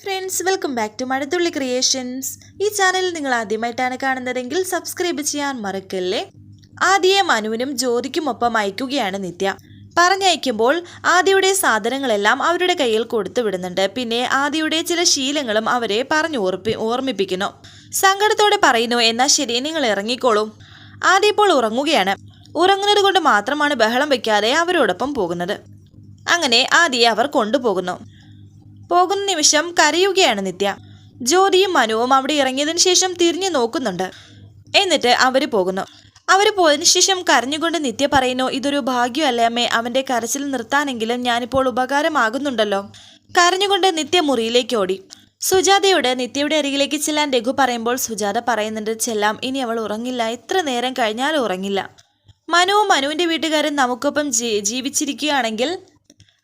Friends, welcome back to Mazhathulli creations. ഈ channel നിങ്ങൾ ആദ്യമായിട്ടാണ് കാണുന്നതെങ്കിൽ സബ്സ്ക്രൈബ് ചെയ്യാൻ മറക്കല്ലേ. ആദിയെ മനുവിനും ജ്യോതിക്കുമൊപ്പം അയക്കുകയാണ് നിത്യ. പറഞ്ഞയക്കുമ്പോൾ ആദിയുടെ സാധനങ്ങളെല്ലാം അവരുടെ കയ്യിൽ കൊടുത്തു വിടുന്നുണ്ട്. പിന്നെ ആദിയുടെ ചില ശീലങ്ങളും അവരെ പറഞ്ഞു ഓർമ്മിപ്പിക്കുന്നു. സങ്കടത്തോടെ പറയുന്നു, എന്നാൽ ശരി, നിങ്ങൾ ഇറങ്ങിക്കോളൂ. ആദി ഇപ്പോൾ ഉറങ്ങുകയാണ്. ഉറങ്ങുന്നത് കൊണ്ട് മാത്രമാണ് ബഹളം വെക്കാതെ അവരോടൊപ്പം പോകുന്നത്. അങ്ങനെ ആദിയെ അവർ കൊണ്ടുപോകുന്നു. പോകുന്ന നിമിഷം കരയുകയാണ് നിത്യ. ജ്യോതിയും മനുവും അവിടെ ഇറങ്ങിയതിനു ശേഷം തിരിഞ്ഞു നോക്കുന്നുണ്ട്. എന്നിട്ട് അവര് പോകുന്നു. അവര് പോയതിനു ശേഷം കരഞ്ഞുകൊണ്ട് നിത്യ പറയുന്നു, ഇതൊരു ഭാഗ്യമല്ലേ അമ്മേ, അവന്റെ കരച്ചിൽ നിർത്താനെങ്കിലും ഞാനിപ്പോൾ ഉപകാരമാകുന്നുണ്ടല്ലോ. കരഞ്ഞുകൊണ്ട് നിത്യ മുറിയിലേക്ക് ഓടി. സുജാതയോട് നിത്യയുടെ അരികിലേക്ക് ചെല്ലാൻ രഘു പറയുമ്പോൾ സുജാത പറയുന്നുണ്ട്, ചെല്ലാം, ഇനി അവൾ ഉറങ്ങില്ല, എത്ര നേരം കഴിഞ്ഞാലും ഉറങ്ങില്ല. മനുവും മനുവിന്റെ വീട്ടുകാരും നമുക്കൊപ്പം ജീവിച്ചിരിക്കുകയാണെങ്കിൽ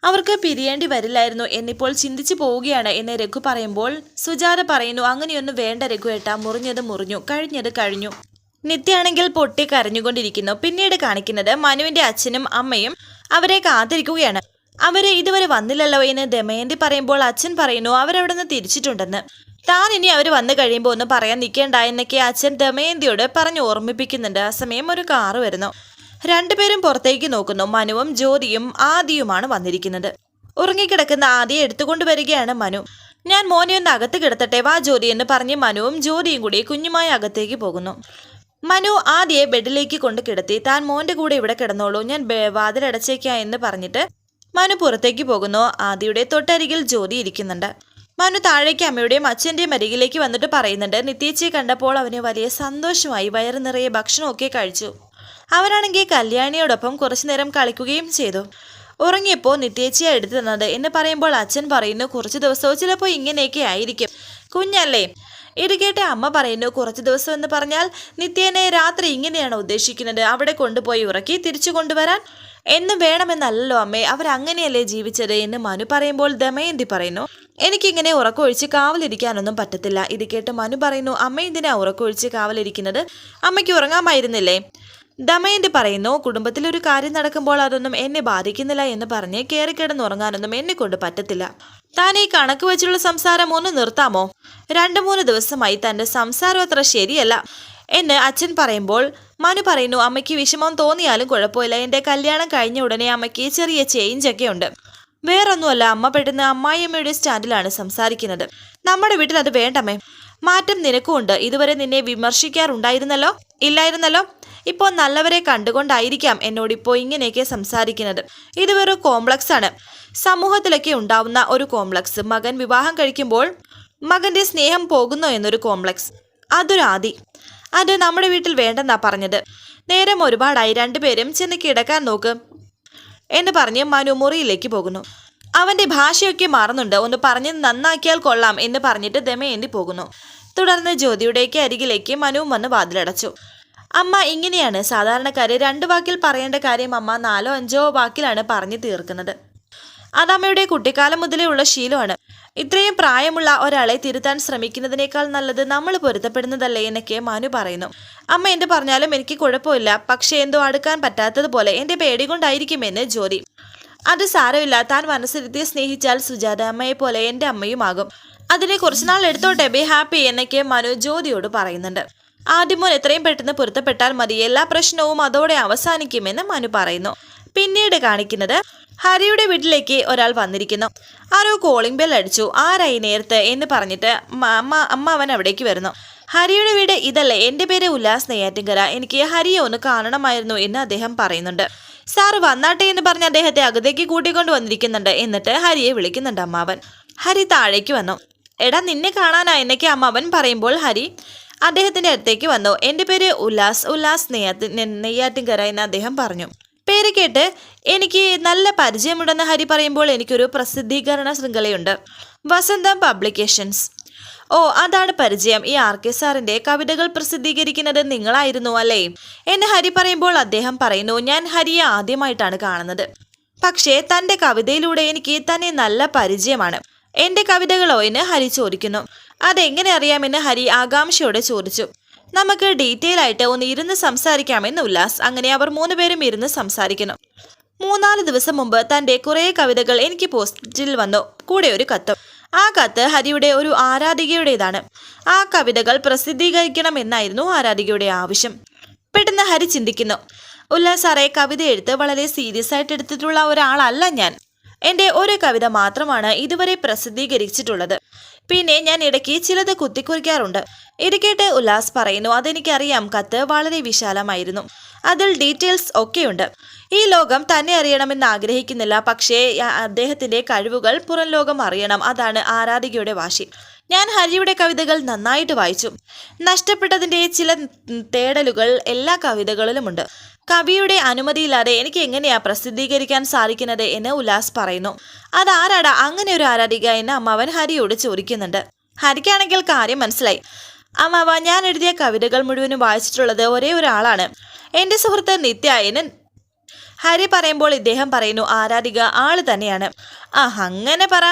അവർക്ക് പിരിയേണ്ടി വരില്ലായിരുന്നു എന്നിപ്പോൾ ചിന്തിച്ചു പോവുകയാണ് എന്ന് രഘു പറയുമ്പോൾ സുജാത പറയുന്നു, അങ്ങനെയൊന്നും വേണ്ട രഘു ഏട്ടാ, മുറിഞ്ഞത് മുറിഞ്ഞു, കഴിഞ്ഞത് കഴിഞ്ഞു. നിത്യയാണെങ്കിൽ പൊട്ടി കരഞ്ഞുകൊണ്ടിരിക്കുന്നു. പിന്നീട് കാണിക്കുന്നത് മനുവിന്റെ അച്ഛനും അമ്മയും അവരെ കാത്തിരിക്കുകയാണ്. അവര് ഇതുവരെ വന്നില്ലല്ലോ എന്ന് ദമയന്തി പറയുമ്പോൾ അച്ഛൻ പറയുന്നു, അവരവിടെ നിന്ന് തിരിച്ചിട്ടുണ്ടെന്ന്. താൻ ഇനി അവർ വന്നു കഴിയുമ്പോൾ ഒന്ന് പറയാൻ നിൽക്കേണ്ട എന്നൊക്കെ അച്ഛൻ ദമയന്തിയോട് പറഞ്ഞു ഓർമ്മിപ്പിക്കുന്നുണ്ട്. ആ സമയം ഒരു കാറ് വരുന്നു. രണ്ടുപേരും പുറത്തേക്ക് നോക്കുന്നു. മനുവും ജ്യോതിയും ആദിയുമാണ് വന്നിരിക്കുന്നത്. ഉറങ്ങിക്കിടക്കുന്ന ആദിയെ എടുത്തുകൊണ്ടുവരികയാണ് മനു. ഞാൻ മോനെ ഒന്ന് അകത്ത് കിടത്തട്ടെ, വാ ജ്യോതി എന്ന് പറഞ്ഞ് മനുവും ജ്യോതിയും കൂടി കുഞ്ഞുമായി അകത്തേക്ക് പോകുന്നു. മനു ആദിയെ ബെഡിലേക്ക് കൊണ്ട് കിടത്തി. താൻ മോന്റെ കൂടെ ഇവിടെ കിടന്നോളൂ, ഞാൻ വാതിലടച്ചേക്കാം എന്ന് പറഞ്ഞിട്ട് മനു പുറത്തേക്ക് പോകുന്നു. ആദിയുടെ തൊട്ടരികിൽ ജ്യോതി ഇരിക്കുന്നുണ്ട്. മനു താഴേക്ക് അമ്മയുടെയും അച്ഛൻ്റെയും അരികിലേക്ക് വന്നിട്ട് പറയുന്നുണ്ട്, നിത്യേച്ചിയെ കണ്ടപ്പോൾ അവന് വലിയ സന്തോഷമായി. വയറ് നിറയെ ഭക്ഷണമൊക്കെ കഴിച്ചു. അവരാണെങ്കിൽ കല്യാണിയോടൊപ്പം കുറച്ചു നേരം കളിക്കുകയും ചെയ്തു. ഉറങ്ങിയപ്പോൾ നിത്യേച്ചിയെ എടുത്തു തന്നത് എന്ന് പറയുമ്പോൾ അച്ഛൻ പറയുന്നു, കുറച്ച് ദിവസവും ചിലപ്പോൾ ഇങ്ങനെയൊക്കെ ആയിരിക്കും, കുഞ്ഞല്ലേ. ഇത് കേട്ട് അമ്മ പറയുന്നു, കുറച്ച് ദിവസം എന്ന് പറഞ്ഞാൽ നിത്യേനെ രാത്രി ഇങ്ങനെയാണ് ഉദ്ദേശിക്കുന്നത്, അവിടെ കൊണ്ടുപോയി ഉറക്കി തിരിച്ചു കൊണ്ടുവരാൻ എന്നും വേണമെന്നല്ലോ അമ്മേ, അവരങ്ങനെയല്ലേ ജീവിച്ചത് എന്ന് മനു പറയുമ്പോൾ ദമയന്തി പറയുന്നു, എനിക്കിങ്ങനെ ഉറക്കമൊഴിച്ച് കാവലിരിക്കാനൊന്നും പറ്റത്തില്ല. ഇത് കേട്ട് മനു പറയുന്നു, അമ്മ എന്തിനാ ഉറക്കമൊഴിച്ച് കാവലിരിക്കുന്നത്, അമ്മയ്ക്ക് ഉറങ്ങാമായിരുന്നില്ലേ. ദമയന്തി പറയുന്നു, കുടുംബത്തിലൊരു കാര്യം നടക്കുമ്പോൾ അതൊന്നും എന്നെ ബാധിക്കുന്നില്ല എന്ന് പറഞ്ഞ് കയറിക്കിടന്നുറങ്ങാനൊന്നും എന്നെ കൊണ്ട് പറ്റത്തില്ല. താൻ ഈ കണക്ക് വെച്ചുള്ള സംസാരം ഒന്ന് നിർത്താമോ, 2-3 ദിവസമായി തന്റെ സംസാരം അത്ര ശരിയല്ല എന്ന് അച്ഛൻ പറയുമ്പോൾ മനു പറയുന്നു, അമ്മയ്ക്ക് വിഷമം തോന്നിയാലും കുഴപ്പമില്ല, എൻ്റെ കല്യാണം കഴിഞ്ഞ ഉടനെ അമ്മയ്ക്ക് ചെറിയ ചേഞ്ചൊക്കെ ഉണ്ട്. വേറൊന്നുമല്ല, അമ്മ പെട്ടെന്ന് അമ്മായിയമ്മയുടെ സ്റ്റാൻഡിലാണ് സംസാരിക്കുന്നത്. നമ്മുടെ വീട്ടിൽ അത് വേണ്ടമ്മേ, മാറ്റം നിനക്കും ഉണ്ട്. ഇതുവരെ നിന്നെ വിമർശിക്കാറുണ്ടായിരുന്നല്ലോ, ഇല്ലായിരുന്നല്ലോ. ഇപ്പോൾ നല്ലവരെ കണ്ടുകൊണ്ടായിരിക്കാം എന്നോടിപ്പോൾ ഇങ്ങനെയൊക്കെ സംസാരിക്കുന്നത്. ഇത് വെറും കോംപ്ലക്സ് ആണ്, സമൂഹത്തിലൊക്കെ ഉണ്ടാവുന്ന ഒരു കോംപ്ലക്സ്. മകൻ വിവാഹം കഴിക്കുമ്പോൾ മകന്റെ സ്നേഹം പോകുന്നോ എന്നൊരു കോംപ്ലക്സ്, അതൊരു ആദി. അത് നമ്മുടെ വീട്ടിൽ വേണ്ടെന്നാ പറഞ്ഞത്. നേരം ഒരുപാടായി, രണ്ടുപേരും ചെന്ന് കിടക്കാൻ നോക്ക് എന്ന് പറഞ്ഞ് മനു മുറിയിലേക്ക് പോകുന്നു. അവന്റെ ഭാഷയൊക്കെ മാറുന്നുണ്ട്, ഒന്ന് പറഞ്ഞ് നന്നാക്കിയാൽ കൊള്ളാം എന്ന് പറഞ്ഞിട്ട് ദമയന്തി പോകുന്നു. തുടർന്ന് ജ്യോതിയുടെയൊക്കെ അരികിലേക്ക് മനുവും വന്ന് വാതിലടച്ചു. അമ്മ ഇങ്ങനെയാണ് സാധാരണക്കാരെ 2 വാക്കിൽ പറയേണ്ട കാര്യം അമ്മ 4-5 വാക്കിലാണ് പറഞ്ഞു തീർക്കുന്നത്. അതമ്മയുടെ കുട്ടിക്കാലം മുതലേ ഉള്ള ശീലമാണ്. ഇത്രയും പ്രായമുള്ള ഒരാളെ തിരുത്താൻ ശ്രമിക്കുന്നതിനേക്കാൾ നല്ലത് നമ്മൾ പൊരുത്തപ്പെടുന്നതല്ലേ എന്നൊക്കെ മനു പറയുന്നു. അമ്മ എന്ത് പറഞ്ഞാലും എനിക്ക് കുഴപ്പമില്ല, പക്ഷെ എന്തോ അടുക്കാൻ പറ്റാത്തതുപോലെ എൻ്റെ പേടി കൊണ്ടായിരിക്കുമെന്ന് ജ്യോതി. അത് സാരമില്ല, താൻ മനസ്സിരുത്തി സ്നേഹിച്ചാൽ സുജാത അമ്മയെ പോലെ എൻ്റെ അമ്മയുമാകും. അതിനെ കുറച്ചുനാൾ എടുത്തോട്ടെ, ബി ഹാപ്പി എന്നൊക്കെ മനു ജ്യോതിയോട് പറയുന്നുണ്ട്. ആദ്യമോൻ എത്രയും പെട്ടെന്ന് പൊരുത്തപ്പെട്ടാൽ മതി, എല്ലാ പ്രശ്നവും അതോടെ അവസാനിക്കുമെന്ന് മനു പറയുന്നു. പിന്നീട് കാണിക്കുന്നത് ഹരിയുടെ വീട്ടിലേക്ക് ഒരാൾ വന്നിരിക്കുന്നു. ആരോ കോളിംഗ് ബെൽ അടിച്ചു. ആരായി നേരത്തെ എന്ന് പറഞ്ഞിട്ട് അമ്മ അവൻ അവിടേക്ക് വരുന്നു. ഹരിയുടെ വീട് ഇതല്ലേ, എൻ്റെ പേര് ഉല്ലാസ് നെയ്യാറ്റിൻകര, എനിക്ക് ഹരിയെ ഒന്ന് കാണണമായിരുന്നു എന്ന് അദ്ദേഹം പറയുന്നുണ്ട്. സാറ് വന്നാട്ടെ എന്ന് പറഞ്ഞ് അദ്ദേഹത്തെ അകത്തേക്ക് കൂട്ടിക്കൊണ്ട് വന്നിരിക്കുന്നുണ്ട്. എന്നിട്ട് ഹരിയെ വിളിക്കുന്നുണ്ട് അമ്മാവൻ. ഹരി താഴേക്ക് വന്നു. എടാ, നിന്നെ കാണാനാ എന്നൊക്കെ അമ്മാവൻ പറയുമ്പോൾ ഹരി അദ്ദേഹത്തിന്റെ അടുത്തേക്ക് വന്നു. എൻ്റെ പേര് ഉല്ലാസ് നെയ്യാറ്റിൻകര എന്ന് അദ്ദേഹം പറഞ്ഞു. പേര് കേട്ട് എനിക്ക് നല്ല പരിചയമുണ്ടെന്ന് ഹരി പറയുമ്പോൾ എനിക്കൊരു പ്രസിദ്ധീകരണ ശൃംഖലയുണ്ട്, വസന്തം പബ്ലിക്കേഷൻസ്. ഓ, അതാണ് പരിചയം. ഈ RK സാറിന്റെ കവിതകൾ പ്രസിദ്ധീകരിക്കുന്നത് നിങ്ങളായിരുന്നു അല്ലേ എന്ന് ഹരി പറയുമ്പോൾ അദ്ദേഹം പറയുന്നു, ഞാൻ ഹരിയെ ആദ്യമായിട്ടാണ് കാണുന്നത്, പക്ഷേ തൻ്റെ കവിതയിലൂടെ എനിക്ക് തന്നെ നല്ല പരിചയമാണ്. എൻ്റെ കവിതകളോ എന്ന് ഹരി ചോദിക്കുന്നു. അതെങ്ങനെ അറിയാമെന്ന് ഹരി ആകാംക്ഷയോടെ ചോദിച്ചു. നമുക്ക് ഡീറ്റെയിൽ ആയിട്ട് ഒന്ന് ഇരുന്ന് സംസാരിക്കാമെന്ന് ഉല്ലാസ്. അങ്ങനെ അവർ 3 പേരും ഇരുന്ന് സംസാരിക്കുന്നു. 3-4 ദിവസം മുമ്പ് തൻ്റെ കുറേ കവിതകൾ എനിക്ക് പോസ്റ്റിൽ വന്നു, കൂടെ ഒരു കത്തും. ആ കത്ത് ഹരിയുടെ ഒരു ആരാധികയുടേതാണ്. ആ കവിതകൾ പ്രസിദ്ധീകരിക്കണമെന്നായിരുന്നു ആരാധികയുടെ ആവശ്യം. പെട്ടെന്ന് ഹരി ചിന്തിക്കുന്നു, ഉല്ലാസ് സാറേ, കവിത എഴുത്ത് വളരെ സീരിയസ് ആയിട്ട് എടുത്തിട്ടുള്ള ഒരാളല്ല ഞാൻ. എൻ്റെ ഒരു കവിത മാത്രമാണ് ഇതുവരെ പ്രസിദ്ധീകരിച്ചിട്ടുള്ളത്. പിന്നെ ഞാൻ ഇടയ്ക്ക് ചിലത് കുത്തിക്കുറിക്കാറുണ്ട്. ഇത് കേട്ട് ഉല്ലാസ് പറയുന്നു, അതെനിക്കറിയാം. കത്ത് വളരെ വിശാലമായിരുന്നു. അതിൽ ഡീറ്റെയിൽസ് ഒക്കെയുണ്ട്. ഈ ലോകം തന്നെ അറിയണമെന്ന് ആഗ്രഹിക്കുന്നില്ല, പക്ഷേ അദ്ദേഹത്തിന്റെ കഴിവുകൾ പുറം ലോകം അറിയണം. അതാണ് ആരാധികയുടെ വാശി. ഞാൻ ഹരിയുടെ കവിതകൾ നന്നായിട്ട് വായിച്ചു. നഷ്ടപ്പെട്ടതിൻ്റെ ചില തേടലുകൾ എല്ലാ കവിതകളിലുമുണ്ട്. കവിയുടെ അനുമതിയില്ലാതെ എനിക്ക് എങ്ങനെയാ പ്രസിദ്ധീകരിക്കാൻ സാധിക്കുന്നത് എന്ന് ഉല്ലാസ് പറയുന്നു. അതാരാടാ അങ്ങനെ ഒരു ആരാധിക എന്ന് അമ്മാവൻ ഹരിയോട് ചോദിക്കുന്നുണ്ട്. ഹരിക്കാണെങ്കിൽ കാര്യം മനസ്സിലായി. അമ്മാവ, ഞാൻ എഴുതിയ കവിതകൾ മുഴുവനും വായിച്ചിട്ടുള്ളത് ഒരേ ഒരാളാണ്, എൻ്റെ സുഹൃത്ത് നിത്യ എന്ന് ഹരി പറയുമ്പോൾ ഇദ്ദേഹം പറയുന്നു, ആരാധിക ആള് തന്നെയാണ്. അങ്ങനെ പറ.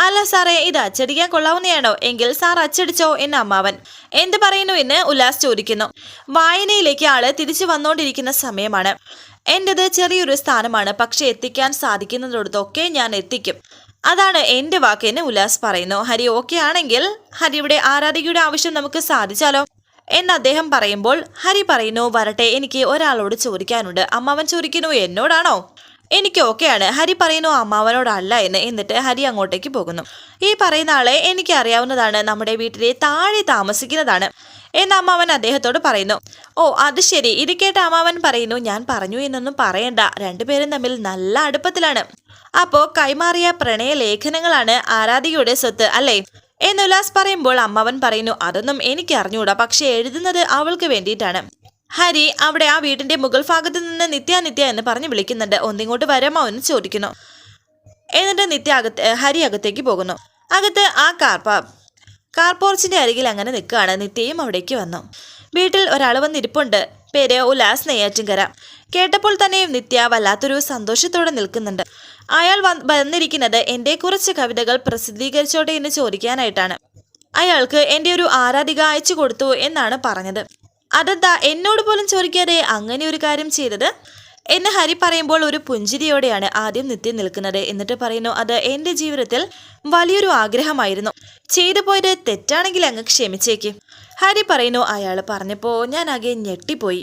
അല്ല സാറേ, ഇത് അച്ചടിക്കാൻ കൊള്ളാവുന്നതാണോ? എങ്കിൽ സാർ അച്ചടിച്ചോ എന്ന് അമ്മാവൻ. എന്ത് പറയുന്നു എന്ന് ഉല്ലാസ് ചോദിക്കുന്നു. വായനയിലേക്ക് ആള് തിരിച്ചു വന്നുകൊണ്ടിരിക്കുന്ന സമയമാണ്. എൻ്റെത് ചെറിയൊരു സ്ഥാനമാണ്, പക്ഷെ എത്തിക്കാൻ സാധിക്കുന്നിടത്തൊക്കെ ഞാൻ എത്തിക്കും. അതാണ് എൻ്റെ വാക്കെന്ന് ഉല്ലാസ് പറയുന്നു. ഹരി ഓക്കെ ആണെങ്കിൽ ഹരിയുടെ ആരാധികയുടെ ആവശ്യം നമുക്ക് സാധിച്ചാലോ എന്ന് അദ്ദേഹം പറയുമ്പോൾ ഹരി പറയുന്നു, വരട്ടെ, എനിക്ക് ഒരാളോട് ചോദിക്കാനുണ്ട്. അമ്മാവൻ ചോദിക്കുന്നു, എന്നോടാണോ? എനിക്ക് ഓക്കെയാണ്. ഹരി പറയുന്നു, അമ്മാവനോടല്ല എന്ന്. എന്നിട്ട് ഹരി അങ്ങോട്ടേക്ക് പോകുന്നു. ഈ പറയുന്ന ആളെ എനിക്ക് അറിയാവുന്നതാണ്, നമ്മുടെ വീട്ടിലെ താഴെ താമസിക്കുന്നതാണ് എന്ന് അമ്മാവൻ അദ്ദേഹത്തോട് പറയുന്നു. ഓ, അത് ശരി. ഇത് കേട്ട അമ്മാവൻ പറയുന്നു, ഞാൻ പറഞ്ഞു എന്നൊന്നും പറയണ്ട, രണ്ടുപേരും തമ്മിൽ നല്ല അടുപ്പത്തിലാണ്. അപ്പോ കൈമാറിയ പ്രണയ ലേഖനങ്ങളാണ് ആരാധികയുടെ സ്വത്ത് അല്ലേ എന്ന് ഉല്ലാസ് പറയുമ്പോൾ അമ്മാവൻ പറയുന്നു, അതൊന്നും എനിക്ക് അറിഞ്ഞുകൂടാ, പക്ഷെ എഴുതുന്നത് അവൾക്ക് വേണ്ടിയിട്ടാണ്. ഹരി അവിടെ ആ വീടിന്റെ മുകൾ ഭാഗത്ത് നിന്ന് നിത്യ നിത്യ എന്ന് പറഞ്ഞ് വിളിക്കുന്നുണ്ട്. ഒന്നിങ്ങോട്ട് വരാമോ എന്ന് ചോദിക്കുന്നു. എന്നിട്ട് ഹരി അകത്തേക്ക് പോകുന്നു. അകത്ത് ആ കാർപോർച്ചിന്റെ അരികിൽ അങ്ങനെ നിൽക്കുകയാണ്. നിത്യയും അവിടേക്ക് വന്നു. വീട്ടിൽ ഒരാൾ വന്നിരിപ്പുണ്ട്. പേര് ഉല്ലാസ് നെയ്യാറ്റിൻകര. കേട്ടപ്പോൾ തന്നെ നിത്യ വല്ലാത്തൊരു സന്തോഷത്തോടെ നിൽക്കുന്നുണ്ട്. അയാൾ വന്നിരിക്കുന്നത് എൻ്റെ കുറച്ച് കവിതകൾ പ്രസിദ്ധീകരിച്ചോട്ടെ എന്ന് ചോദിക്കാനായിട്ടാണ്. അയാൾക്ക് എൻ്റെ ഒരു ആരാധിക അയച്ചു കൊടുത്തു എന്നാണ് പറഞ്ഞത്. അതെന്താ എന്നോട് പോലും ചോദിക്കാതെ അങ്ങനെ ഒരു കാര്യം ചെയ്തത് എന്ന് ഹരി പറയുമ്പോൾ ഒരു പുഞ്ചിരിയോടെയാണ് ആദ്യം നിത്യ നിൽക്കുന്നത്. എന്നിട്ട് പറയുന്നു, അത് എൻ്റെ ജീവിതത്തിൽ വലിയൊരു ആഗ്രഹമായിരുന്നു. ചെയ്തു പോയത് തെറ്റാണെങ്കിൽ അങ്ങ് ക്ഷമിച്ചേക്ക്. ഹരി പറയുന്നു, അയാൾ പറഞ്ഞപ്പോൾ ഞാൻ ആകെ ഞെട്ടിപ്പോയി.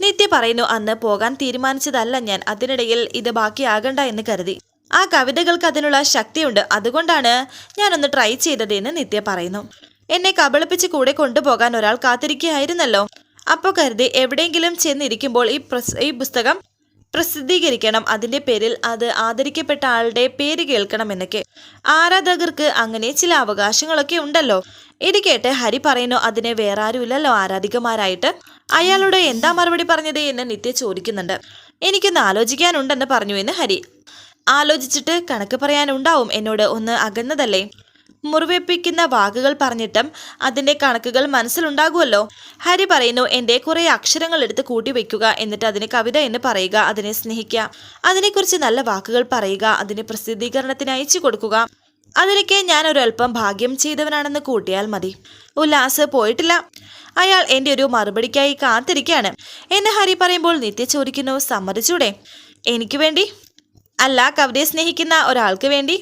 നിത്യ പറയുന്നു, അന്ന് പോകാൻ തീരുമാനിച്ചതല്ല ഞാൻ, അതിനിടയിൽ ഇത് ബാക്കിയാകണ്ട എന്ന് കരുതി. ആ കവിതകൾക്ക് അതിനുള്ള ശക്തിയുണ്ട്, അതുകൊണ്ടാണ് ഞാനൊന്ന് ട്രൈ ചെയ്തത് എന്ന് നിത്യ പറയുന്നു. എന്നെ കബളിപ്പിച്ച് കൂടെ കൊണ്ടുപോകാൻ ഒരാൾ കാത്തിരിക്കുകയായിരുന്നല്ലോ. അപ്പോൾ കരുതി എവിടെയെങ്കിലും ചെന്നിരിക്കുമ്പോൾ ഈ പുസ്തകം പ്രസിദ്ധീകരിക്കണം, അതിൻ്റെ പേരിൽ അത് ആദരിക്കപ്പെട്ട ആളുടെ പേര് കേൾക്കണം എന്നൊക്കെ. ആരാധകർക്ക് അങ്ങനെ ചില അവകാശങ്ങളൊക്കെ ഉണ്ടല്ലോ. ഇത് കേട്ട് ഹരി പറയുന്നു, അതിന് വേറെ ആരുമില്ലല്ലോ ആരാധികമാരായിട്ട്. അയാളോട് എന്താ മറുപടി പറഞ്ഞത് എന്ന് നിത്യ ചോദിക്കുന്നുണ്ട്. എനിക്കൊന്ന് ആലോചിക്കാനുണ്ടെന്ന് പറഞ്ഞു എന്ന് ഹരി. ആലോചിച്ചിട്ട് കണക്ക് പറയാനുണ്ടാവും, എന്നോട് ഒന്ന് അകന്നതല്ലേ. മുറിവേപ്പിക്കുന്ന വാക്കുകൾ പറഞ്ഞിട്ടും അതിൻ്റെ കണക്കുകൾ മനസ്സിലുണ്ടാകുമല്ലോ. ഹരി പറയുന്നു, എൻ്റെ കുറേ അക്ഷരങ്ങൾ എടുത്ത് കൂട്ടി വയ്ക്കുക, എന്നിട്ട് അതിന് കവിത എന്ന് പറയുക, അതിനെ സ്നേഹിക്കുക, അതിനെക്കുറിച്ച് നല്ല വാക്കുകൾ പറയുക, അതിന് പ്രസിദ്ധീകരണത്തിന് അയച്ചു കൊടുക്കുക. അതിനൊക്കെ ഞാൻ ഒരല്പം ഭാഗ്യം ചെയ്തവനാണെന്ന് കൂട്ടിയാൽ മതി. ഉല്ലാസ് പോയിട്ടില്ല, അയാൾ എൻ്റെ ഒരു മറുപടിക്കായി കാത്തിരിക്കുകയാണ് എന്ന് ഹരി പറയുമ്പോൾ നിത്യ ചോദിക്കുന്നു, സമ്മതിച്ചൂടെ? എനിക്ക് വേണ്ടി അല്ല, കവിതയെ സ്നേഹിക്കുന്ന ഒരാൾക്ക് വേണ്ടി.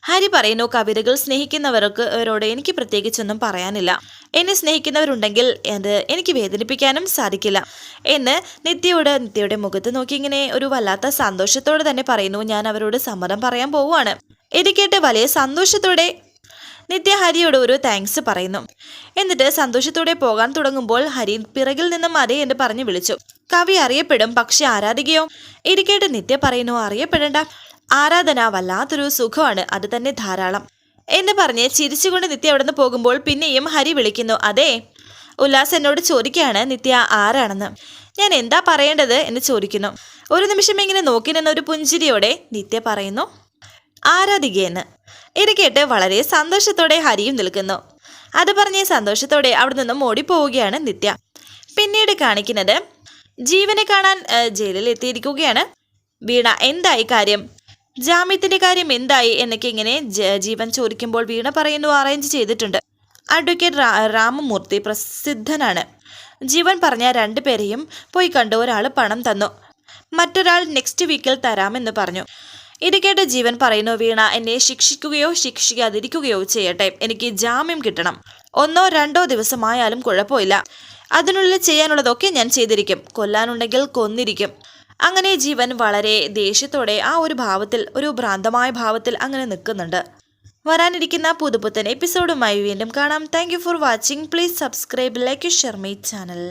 ഹരി പറയുന്നു, കവിതകൾ സ്നേഹിക്കുന്നവരോട് എനിക്ക് പ്രത്യേകിച്ചൊന്നും പറയാനില്ല. എന്നെ സ്നേഹിക്കുന്നവരുണ്ടെങ്കിൽ അത് എനിക്ക് വേദനിപ്പിക്കാനും സാധിക്കില്ല എന്ന് നിത്യയുടെ മുഖത്ത് നോക്കി ഇങ്ങനെ ഒരു വല്ലാത്ത സന്തോഷത്തോടെ തന്നെ പറയുന്നു. ഞാൻ അവരോട് സമ്മതം പറയാൻ പോവുകയാണ്. ഇത് കേട്ട് വലിയ സന്തോഷത്തോടെ നിത്യ ഹരിയോട് ഒരു താങ്ക്സ് പറയുന്നു. എന്നിട്ട് സന്തോഷത്തോടെ പോകാൻ തുടങ്ങുമ്പോൾ ഹരി പിറകിൽ നിന്നും അതെ എന്ന് പറഞ്ഞ് വിളിച്ചു. കവി അറിയപ്പെടും, പക്ഷെ ആരാധികയോ? ഇത് കേട്ട് നിത്യ പറയുന്നു, അറിയപ്പെടേണ്ട, ആരാധന വല്ലാത്തൊരു സുഖമാണ്, അത് തന്നെ ധാരാളം എന്ന് പറഞ്ഞ് ചിരിച്ചുകൊണ്ട് നിത്യ അവിടെ നിന്ന് പോകുമ്പോൾ പിന്നെയും ഹരി വിളിക്കുന്നു, അതെ. ഉല്ലാസ് എന്നോട് ചോദിക്കുകയാണ് നിത്യ ആരാണെന്ന്. ഞാൻ എന്താ പറയേണ്ടത് എന്ന് ചോദിക്കുന്നു. ഒരു നിമിഷം ഇങ്ങനെ നോക്കി നിന്ന ഒരു പുഞ്ചിരിയോടെ നിത്യ പറയുന്നു, ആരാധികയെന്ന്. ഇത് കേട്ട് വളരെ സന്തോഷത്തോടെ ഹരിയും നിൽക്കുന്നു. അത് പറഞ്ഞ് സന്തോഷത്തോടെ അവിടെ നിന്നും ഓടിപ്പോവുകയാണ് നിത്യ. പിന്നീട് കാണിക്കുന്നത് ജീവനെ കാണാൻ ജയിലിൽ എത്തിയിരിക്കുകയാണ് വീണ. എന്തായി കാര്യം, ജാമ്യത്തിന്റെ കാര്യം എന്തായി എന്നൊക്കെ ഇങ്ങനെ ജീവൻ ചോദിക്കുമ്പോൾ വീണ പറയുന്നു, അറേഞ്ച് ചെയ്തിട്ടുണ്ട്. അഡ്വക്കേറ്റ് രാമമൂർത്തി പ്രസിദ്ധനാണ്. ജീവൻ പറഞ്ഞ 2 പേരെയും പോയി കണ്ടു. ഒരാൾ പണം തന്നു, മറ്റൊരാൾ നെക്സ്റ്റ് വീക്കിൽ തരാമെന്ന് പറഞ്ഞു. ഇത് കേട്ട് ജീവൻ പറയുന്നു, വീണ എന്നെ ശിക്ഷിക്കുകയോ ശിക്ഷിക്കാതിരിക്കുകയോ ചെയ്യട്ടെ, എനിക്ക് ജാമ്യം കിട്ടണം. 1-2 ദിവസമായാലും കുഴപ്പമില്ല. അതിനുള്ളിൽ ചെയ്യാനുള്ളതൊക്കെ ഞാൻ ചെയ്തിരിക്കും. കൊല്ലാനുണ്ടെങ്കിൽ കൊന്നിരിക്കും. അങ്ങനെ ജീവൻ വളരെ ദേഷ്യത്തോടെ ആ ഒരു ഭാവത്തിൽ, ഒരു ഭ്രാന്തമായ ഭാവത്തിൽ അങ്ങനെ നിൽക്കുന്നുണ്ട്. വരാനിരിക്കുന്ന പുതുപുത്തൻ എപ്പിസോഡുമായി വീണ്ടും കാണാം. Thank you for watching. Please subscribe, like, share my channel.